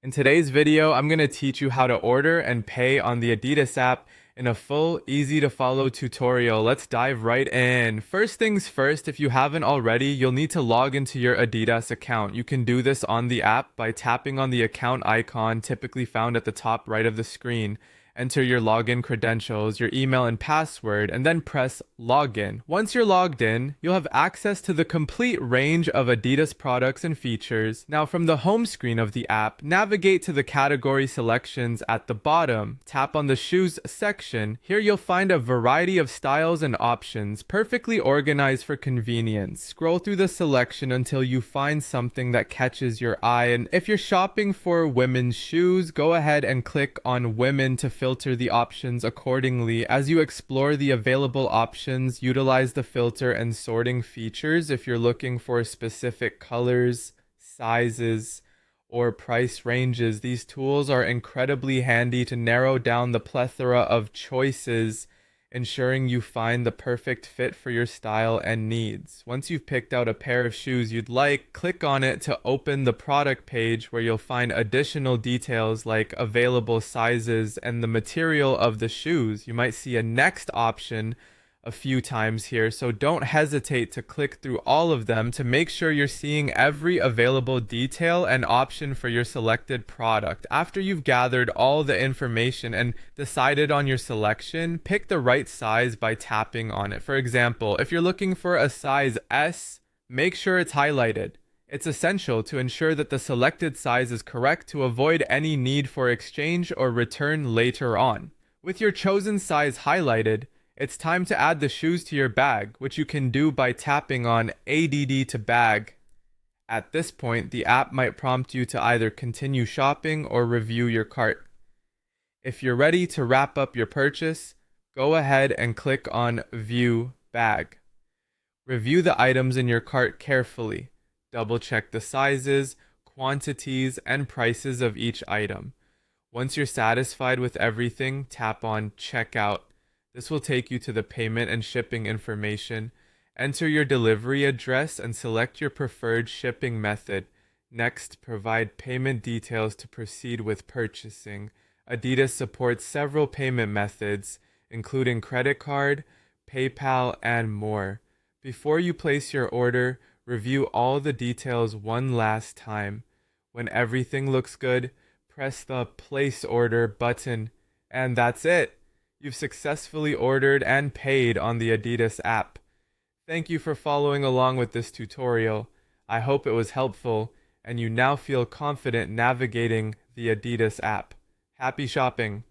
In today's video, I'm going to teach you how to order and pay on the Adidas app in a full, easy to follow tutorial. Let's dive right in. First things first, if you haven't already, you'll need to log into your Adidas account. You can do this on the app by tapping on the account icon typically found at the top right of the screen. Enter your login credentials, your email and password, and then press login. Once you're logged in, you'll have access to the complete range of Adidas products and features. Now, from the home screen of the app, navigate to the category selections at the bottom. Tap on the shoes section. Here you'll find a variety of styles and options, perfectly organized for convenience. Scroll through the selection until you find something that catches your eye. And if you're shopping for women's shoes, go ahead and click on women to filter the options accordingly. As you explore the available options, utilize the filter and sorting features if you're looking for specific colors, sizes, or price ranges. These tools are incredibly handy to narrow down the plethora of choices, ensuring you find the perfect fit for your style and needs. Once you've picked out a pair of shoes you'd like, click on it to open the product page where you'll find additional details like available sizes and the material of the shoes. You might see a next option a few times here, so don't hesitate to click through all of them to make sure you're seeing every available detail and option for your selected product. After you've gathered all the information and decided on your selection, pick the right size by tapping on it. For example, if you're looking for a size S, make sure it's highlighted. It's essential to ensure that the selected size is correct to avoid any need for exchange or return later on. With your chosen size highlighted, it's time to add the shoes to your bag, which you can do by tapping on ADD to bag. At this point, the app might prompt you to either continue shopping or review your cart. If you're ready to wrap up your purchase, go ahead and click on View Bag. Review the items in your cart carefully. Double check the sizes, quantities, and prices of each item. Once you're satisfied with everything, tap on Checkout. This will take you to the payment and shipping information. Enter your delivery address and select your preferred shipping method. Next, provide payment details to proceed with purchasing. Adidas supports several payment methods, including credit card, PayPal, and more. Before you place your order, review all the details one last time. When everything looks good, press the Place Order button, and that's it. You've successfully ordered and paid on the Adidas app. Thank you for following along with this tutorial. I hope it was helpful and you now feel confident navigating the Adidas app. Happy shopping!